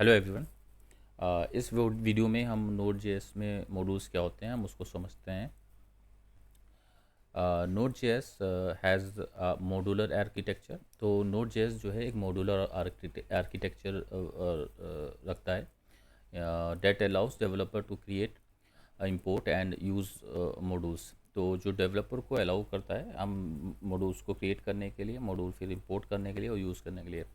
Hello everyone. इस video में हम नोड जेएस में मॉड्यूल्स क्या होते हैं हम उसको समझते हैं। Node JS has modular architecture. तो नोड जेएस जो है एक मॉड्यूलर आर्किटेक्चर रखता है that allows developer to create import and use modules. तो जो डेवलपर को अलाउ करता है हम मॉड्यूल्स को क्रिएट करने के लिए, मॉड्यूल फिर इंपोर्ट करने के लिए और यूज़ करने के लिए।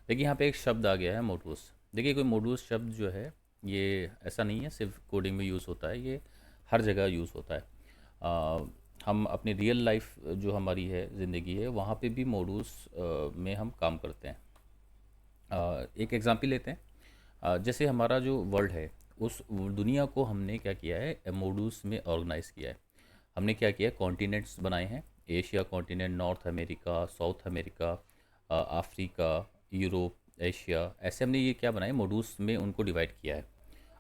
देखिए यहाँ पे एक शब्द आ गया है मॉड्यूल्स। देखिए कोई मॉड्यूल्स शब्द जो है ये ऐसा नहीं है सिर्फ कोडिंग में यूज़ होता है, ये हर जगह यूज़ होता है। हम अपनी रियल लाइफ जो हमारी है ज़िंदगी है वहाँ पे भी मॉड्यूल्स में हम काम करते हैं। एक एग्जांपल लेते हैं। जैसे हमारा जो वर्ल्ड है उस दुनिया को हमने क्या किया है मॉड्यूल्स में ऑर्गेनाइज किया है। हमने क्या किया है कॉन्टिनेंट्स बनाए हैं। Asia continent, north America, south America, Africa, Europe, Asia, ऐसे हमने ये क्या बनाए मॉड्यूल्स में उनको डिवाइड किया है।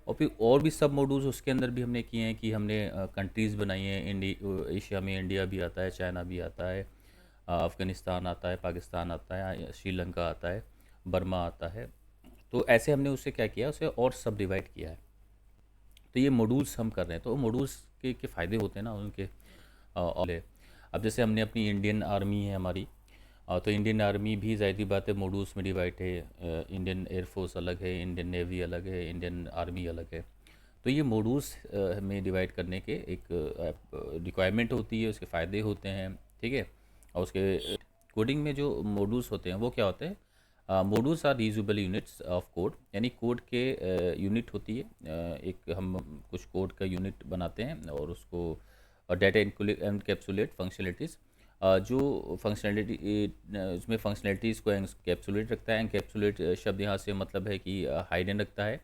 और फिर और भी सब मॉड्यूल्स उसके अंदर भी हमने किए हैं कि हमने कंट्रीज़ बनाई हैं। एशिया में इंडिया भी आता है, चाइना भी आता है, अफ़गानिस्तान आता है, पाकिस्तान आता है, श्रीलंका आता है, बर्मा आता है। तो ऐसे हमने उसे क्या किया, उसे और सब डिवाइड किया है। तो ये मॉड्यूल्स हम कर रहे हैं। तो मॉड्यूल्स के फ़ायदे होते हैं ना उनके। और अब जैसे हमने अपनी इंडियन आर्मी है हमारी, तो इंडियन आर्मी भी ज़ाहिर बात है मॉड्यूल्स में डिवाइड है। इंडियन एयरफोर्स अलग है, इंडियन नेवी अलग है, इंडियन आर्मी अलग है। तो ये मॉड्यूल्स में डिवाइड करने के एक रिक्वायरमेंट होती है, उसके फ़ायदे होते हैं। ठीक है। और उसके कोडिंग में जो मॉड्यूल्स होते हैं वो क्या होते हैं, modules are reusable units of code, यानी कोड के यूनिट होती है। एक हम कुछ कोड का यूनिट बनाते हैं और उसको डेटा एनकैप्सुलेट फंक्शनलिटीज़, जो फंक्शनलिटी उसमें फंक्शनलिटीज़ को एनकैप्सुलेट रखता है। एनकैप्सुलेट शब्द यहाँ से मतलब है कि हाइडन रखता है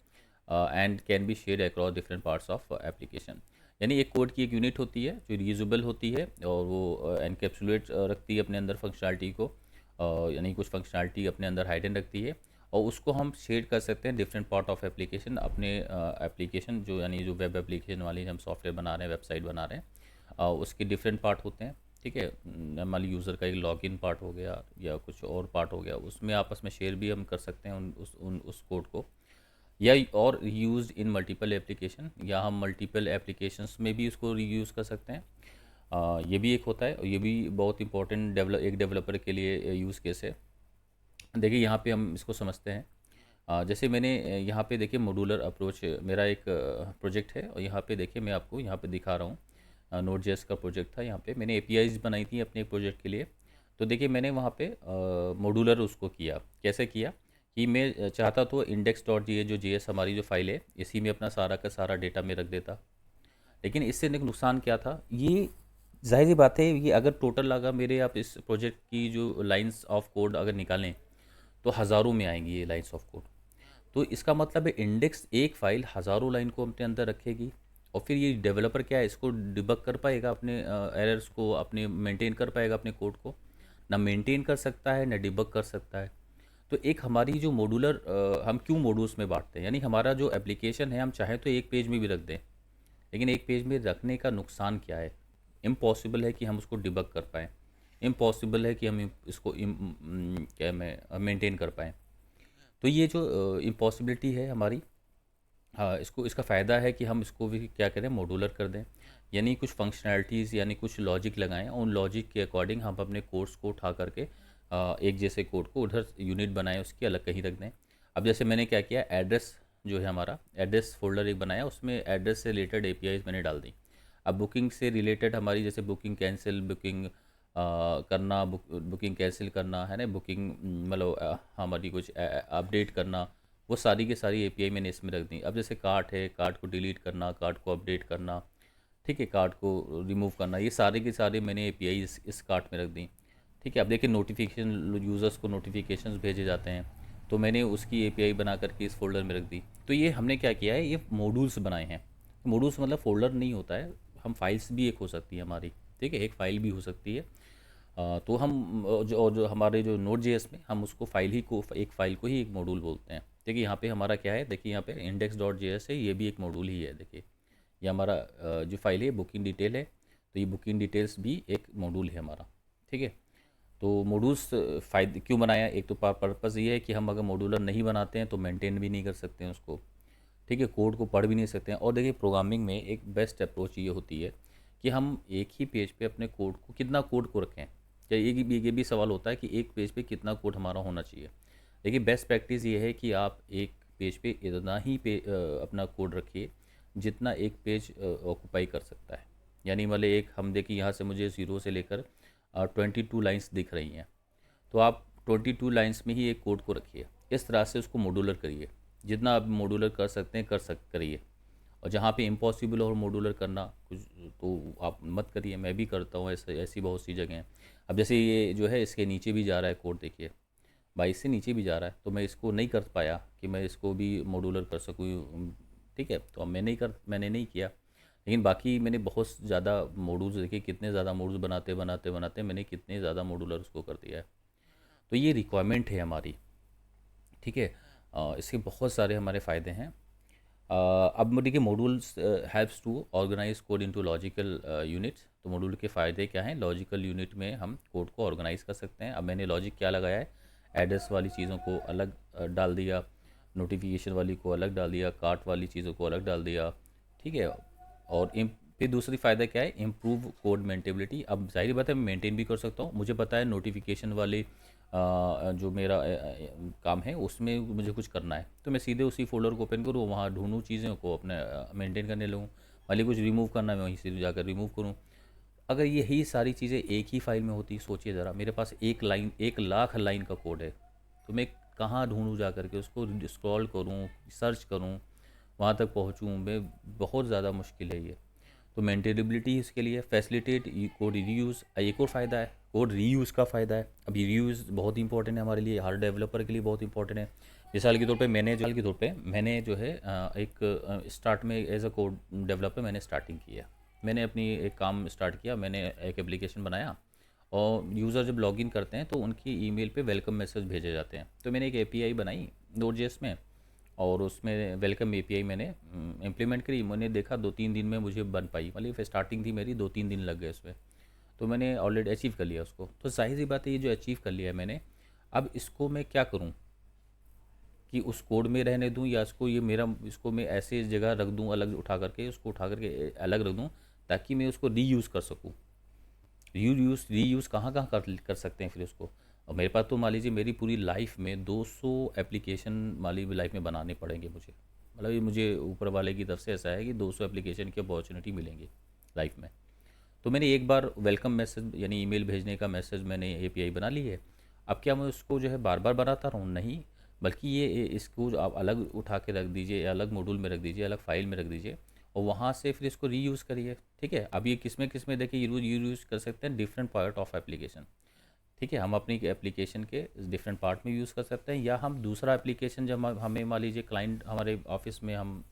and can be share across different parts of application. यानी एक कोड की एक यूनिट होती है जो रीयूजेबल होती है और वो एनकैप्सुलेट रखती है अपने अंदर फंक्शनलिटी को, यानी कुछ फंक्शनलिटी अपने अंदर हाइडन रखती है और उसको हम शेयर कर सकते हैं डिफरेंट पार्ट ऑफ एप्लीकेशन। अपने एप्लीकेशन जो यानी जो वेब एप्लीकेशन वाली हम सॉफ्टवेयर बना रहे हैं, वेबसाइट बना रहे हैं, उसके डिफरेंट पार्ट होते हैं। ठीक है। मान ली यूज़र का एक लॉगिन पार्ट हो गया या कुछ और पार्ट हो गया, उसमें आपस में शेयर भी हम कर सकते हैं उस कोड को। या और यूज़ इन मल्टीपल एप्लीकेशन, या हम मल्टीपल एप्लीकेशंस में भी उसको रीयूज़ कर सकते हैं। ये भी एक होता है और ये भी बहुत इंपॉर्टेंट एक डेवलपर के लिए यूज़ केस है। देखिए यहाँ पे हम इसको समझते हैं। जैसे मैंने यहाँ पे देखिए मॉड्यूलर अप्रोच मेरा एक प्रोजेक्ट है और यहाँ पे देखिए मैं आपको यहाँ पे दिखा रहा हूँ। नोड जेएस का प्रोजेक्ट था, यहाँ पे मैंने एपीआईज बनाई थी अपने प्रोजेक्ट के लिए। तो देखिए मैंने वहाँ पे मॉड्यूलर उसको किया। कैसे किया कि मैं चाहता तो इंडेक्स डॉट जी जो जेएस हमारी जो फाइल है इसी में अपना सारा का सारा डेटा में रख देता। लेकिन इससे एक नुकसान क्या था, ये जाहिर सी बात है ये अगर टोटल अगर मेरे आप इस प्रोजेक्ट की जो लाइंस ऑफ कोड अगर निकालें तो हज़ारों में आएंगी ये लाइंस ऑफ कोड। तो इसका मतलब है इंडेक्स एक फ़ाइल हज़ारों लाइन को अपने अंदर रखेगी। और फिर ये डेवलपर क्या है इसको डिबग कर पाएगा, अपने एरर्स को अपने मेंटेन कर पाएगा अपने कोड को? ना मेंटेन कर सकता है ना डिबग कर सकता है। तो एक हमारी जो मॉड्यूलर हम क्यों मॉड्यूल्स में बांटते हैं, यानी हमारा जो एप्लीकेशन है हम चाहें तो एक पेज में भी रख दें, लेकिन एक पेज में रखने का नुकसान क्या है? इम्पॉसिबल है कि हम उसको डिबग कर पाएँ, इम्पॉसिबल है कि हम इसको क्या मैं मेंटेन कर पाएँ। तो ये जो इम्पॉसिबिलिटी है हमारी, हाँ, इसको इसका फ़ायदा है कि हम इसको भी क्या करें मॉड्यूलर कर दें। यानी कुछ फंक्शनैलिटीज़ यानी कुछ लॉजिक लगाएं, उन लॉजिक के अकॉर्डिंग हम अपने कोड्स को उठा करके एक जैसे कोड को उधर यूनिट बनाएं, उसकी अलग कहीं रख दें। अब जैसे मैंने क्या किया, एड्रेस जो है हमारा एड्रेस फोल्डर एक बनाया, उसमें एड्रेस से रिलेटेड एपीआईज मैंने डाल दी। अब बुकिंग से रिलेटेड हमारी जैसे बुकिंग कैंसिल, बुकिंग करना, बुकिंग कैंसिल करना है ना, बुकिंग मतलब हमारी कुछ अपडेट करना, वो सारी की सारी एपीआई मैंने इसमें रख दी। अब जैसे कार्ट है, कार्ट को डिलीट करना, कार्ट को अपडेट करना, ठीक है, कार्ट को रिमूव करना, ये सारे के सारे मैंने एपीआई इस कार्ट में रख दी। ठीक है। अब देखिए नोटिफिकेशन, यूज़र्स को नोटिफिकेशंस भेजे जाते हैं, तो मैंने उसकी एपीआई बना करके इस फोल्डर में रख दी। तो ये हमने क्या किया है, ये मॉड्यूल्स बनाए हैं। मॉड्यूल्स मतलब फोल्डर नहीं होता है, हम फाइल्स भी एक हो सकती है हमारी। ठीक है, एक फ़ाइल भी हो सकती है। तो हम जो हमारे जो नोड जेएस में हम उसको फाइल ही को एक फ़ाइल को ही एक मॉड्यूल बोलते हैं। देखिए यहाँ पे हमारा क्या है, देखिए यहाँ पे इंडेक्स डॉट जेएस है, ये भी एक मॉड्यूल ही है। देखिए ये हमारा जो फाइल है बुकिंग डिटेल है, तो ये बुकिंग डिटेल्स भी एक मॉड्यूल है हमारा। ठीक है। तो मॉड्यूल्स फ़ायदे क्यों बनाया, एक तो पर्पज़ ये है कि हम अगर मॉड्यूलर नहीं बनाते हैं तो मेंटेन भी नहीं कर सकते हैं उसको, ठीक है, कोड को पढ़ भी नहीं सकते हैं। और देखिए प्रोग्रामिंग में एक बेस्ट अप्रोच ये होती है कि हम एक ही पेज पे अपने कोड को, कितना कोड को रखें। क्या ये भी सवाल होता है कि एक पेज पे कितना कोड हमारा होना चाहिए। देखिए बेस्ट प्रैक्टिस ये है कि आप एक पेज पे इतना ही अपना कोड रखिए जितना एक पेज ऑक्यूपाई कर सकता है। यानी मतलब एक हम देखिए यहाँ से मुझे 0 से लेकर 22 लाइन्स दिख रही हैं, तो आप 22 लाइन्स में ही एक कोड को रखिए। इस तरह से उसको मॉड्यूलर करिए, जितना आप मॉड्यूलर कर सकते हैं करिए। और जहाँ पे इम्पॉसिबल और मॉड्यूलर करना कुछ, तो आप मत करिए। मैं भी करता हूँ, ऐसी बहुत सी जगह हैं। अब जैसे ये जो है इसके नीचे भी जा रहा है कोड, देखिए 22 से नीचे भी जा रहा है, तो मैं इसको नहीं कर पाया कि मैं इसको भी मॉड्यूलर कर सकूँ, ठीक है। तो अब मैंने नहीं किया। लेकिन बाकी मैंने बहुत ज़्यादा मॉड्यूल्स देखिए, कितने ज़्यादा मॉड्यूल्स बनाते बनाते बनाते मैंने कितने ज़्यादा मॉड्यूलर उसको कर दिया है। तो ये रिक्वायरमेंट है हमारी, ठीक है। इसके बहुत सारे हमारे फ़ायदे हैं। अब देखिए modules helps to organize code into logical units. तो मॉड्यूल के फ़ायदे क्या हैं, लॉजिकल यूनिट में हम कोड को ऑर्गेनाइज कर सकते हैं। अब मैंने लॉजिक क्या लगाया है, एड्रेस वाली चीज़ों को अलग डाल दिया, नोटिफिकेशन वाली को अलग डाल दिया, कार्ट वाली चीज़ों को अलग डाल दिया, ठीक है। और फिर दूसरी फ़ायदा क्या है, इम्प्रूव कोड मेंटेबिलिटी। अब जाहिर बात है मैं मेंटेन भी कर सकता हूँ। मुझे पता है नोटिफिकेशन वाले जो मेरा काम है उसमें मुझे कुछ करना है, तो मैं सीधे उसी फ़ोल्डर को ओपन करूँ, वहाँ ढूँढूँ चीज़ों को, अपने मेंटेन करने लगूँ। मान लीजिए कुछ रिमूव करना है, मैं वहीं से जाकर रिमूव करूँ। अगर यही सारी चीज़ें एक ही फ़ाइल में होती, सोचिए ज़रा, मेरे पास 1 लाख लाइन का कोड है, तो मैं कहाँ ढूँढूँ जा कर के उसको, स्क्रॉल करूँ, सर्च करूँ, वहाँ तक पहुँचूँ मैं, बहुत ज़्यादा मुश्किल है ये। तो मेंटेनेबिलिटी इसके लिए फैसिलिटेट कोड रीयूज़, एक और फ़ायदा है कोड रीयूज़ का फ़ायदा है। अभी रीयूज़ बहुत इंपॉर्टेंट है हमारे लिए, हर डेवलपर के लिए बहुत इंपॉर्टेंट है। मिसाल के तौर पे मैंने जो है एक स्टार्ट में एज अ कोड डेवलपर मैंने स्टार्टिंग की है। मैंने अपनी एक काम स्टार्ट किया, मैंने एक एप्लीकेशन बनाया, और यूज़र जब लॉगिन करते हैं तो उनकी ईमेल पे वेलकम मैसेज भेजे जाते हैं। तो मैंने एक एपीआई बनाई नोड.जेएस में, और उसमें वेलकम एपीआई मैंने इम्प्लीमेंट करी। मैंने देखा 2-3 दिन में मुझे बन पाई, मतलब स्टार्टिंग थी मेरी, 2-3 दिन लग गए उसमें। तो मैंने ऑलरेडी अचीव कर लिया उसको। तो जाहिर सी बात है, ये जो अचीव कर लिया है मैंने, अब इसको मैं क्या करूँ, कि उस कोड में रहने दूँ, या इसको मैं ऐसे जगह रख दूँ, अलग उठा करके अलग रख दूँ, ताकि मैं उसको रीयूज़ कर सकूँ। रीयूज़ कहाँ कहाँ कर सकते हैं फिर उसको। और मेरे पास तो मान लीजिए मेरी पूरी लाइफ में 200 एप्लीकेशन वाली लाइफ में बनाने पड़ेंगे मुझे। मतलब ये मुझे ऊपर वाले की तरफ से ऐसा है कि 200 एप्लीकेशन की अपॉर्चुनिटी मिलेंगी लाइफ में। तो मैंने एक बार वेलकम मैसेज यानी ईमेल भेजने का मैसेज मैंने एपीआई बना ली है। अब क्या मैं उसको जो है बार बार बनाता रहूँ, नहीं, बल्कि इसको जो आप अलग उठा के रख दीजिए, अलग मॉड्यूल में रख दीजिए, अलग फाइल में रख दीजिए, और वहाँ से फिर इसको रीयूज़ करिए, ठीक है। अब ये किस में देखिए यूज़ कर सकते हैं, डिफरेंट पार्ट ऑफ एप्लीकेशन, ठीक है। हम अपनी एप्लीकेशन के डिफरेंट पार्ट में यूज़ कर सकते हैं, या हम दूसरा एप्लीकेशन जब हमें मान लीजिए क्लाइंट हमारे ऑफिस में, हम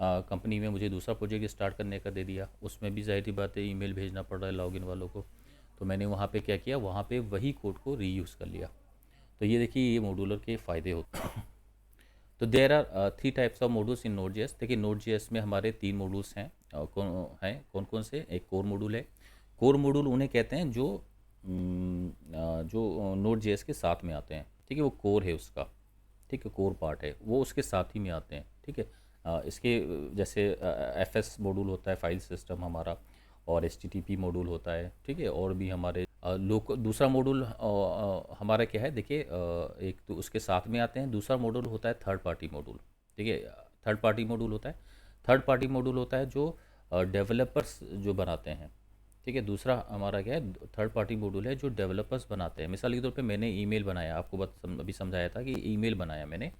कंपनी में मुझे दूसरा प्रोजेक्ट स्टार्ट करने का दे दिया, उसमें भी ज़ाहिर सी बात है ईमेल भेजना पड़ रहा है लॉगिन वालों को, तो मैंने वहाँ पे क्या किया, वहाँ पे वही कोड को रीयूज़ कर लिया। तो ये देखिए ये मॉड्यूलर के फ़ायदे होते हैं। तो there are 3 types of modules in Node js. देखिए नोड.जेएस में हमारे 3 मॉड्यूल्स हैं। कौन कौन से, एक कोर मॉड्यूल है। कोर मॉड्यूल उन्हें कहते हैं जो नोड.जेएस के साथ में आते हैं, ठीक है, वो कोर है उसका, ठीक है, कोर पार्ट है वो, उसके साथ ही में आते हैं, ठीक है। इसके जैसे एफएस मॉड्यूल होता है, फाइल सिस्टम हमारा, और एचटीटीपी मॉड्यूल होता है, ठीक है, और भी हमारे दूसरा मॉड्यूल हमारा क्या है, देखिए एक तो उसके साथ में आते हैं, दूसरा मॉड्यूल होता है थर्ड पार्टी मॉड्यूल, ठीक है। थर्ड पार्टी मॉड्यूल होता है जो डेवलपर्स जो बनाते हैं, ठीक है। दूसरा हमारा क्या है, थर्ड पार्टी मॉड्यूल है जो डेवलपर्स बनाते हैं। मिसाल के तौर पे मैंने ईमेल बनाया, आपको अभी समझाया था कि ईमेल बनाया मैंने,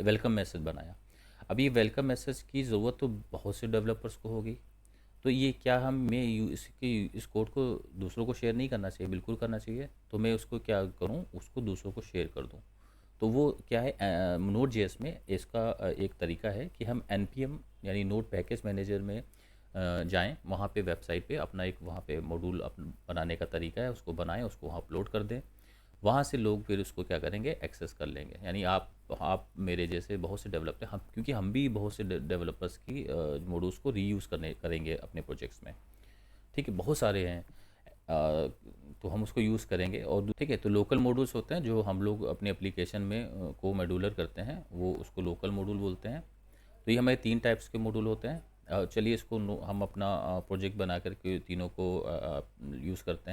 वेलकम मैसेज बनाया। अब ये वेलकम मैसेज की ज़रूरत तो बहुत से डेवलपर्स को होगी, तो ये क्या इस कोड को दूसरों को शेयर नहीं करना चाहिए, बिल्कुल करना चाहिए। तो मैं उसको क्या करूँ, उसको दूसरों को शेयर कर दूँ। तो वो क्या है, नोड.जेएस में इसका एक तरीका है कि हम npm यानी नोड पैकेज मैनेजर में जाएं, वहाँ पे वेबसाइट पे अपना एक वहाँ पे मॉड्यूल बनाने का तरीका है, उसको बनाएं, उसको वहाँ अपलोड कर दें। वहाँ से लोग फिर उसको क्या करेंगे, एक्सेस कर लेंगे। यानी आप मेरे जैसे बहुत से डेवलपर, हम क्योंकि हम भी बहुत से डेवलपर्स की मॉड्यूल्स को रीयूज़ करेंगे अपने प्रोजेक्ट्स में, ठीक है, बहुत सारे हैं। तो हम उसको यूज़ करेंगे। और ठीक है, तो लोकल मॉड्यूल्स होते हैं जो हम लोग अपने एप्लीकेशन में को मॉड्यूलर करते हैं, वो उसको लोकल मॉड्यूल बोलते हैं। तो ये हमारे 3 टाइप्स के मॉड्यूल होते हैं। चलिए इसको हम अपना प्रोजेक्ट बना कर के तीनों को यूज़ करते हैं।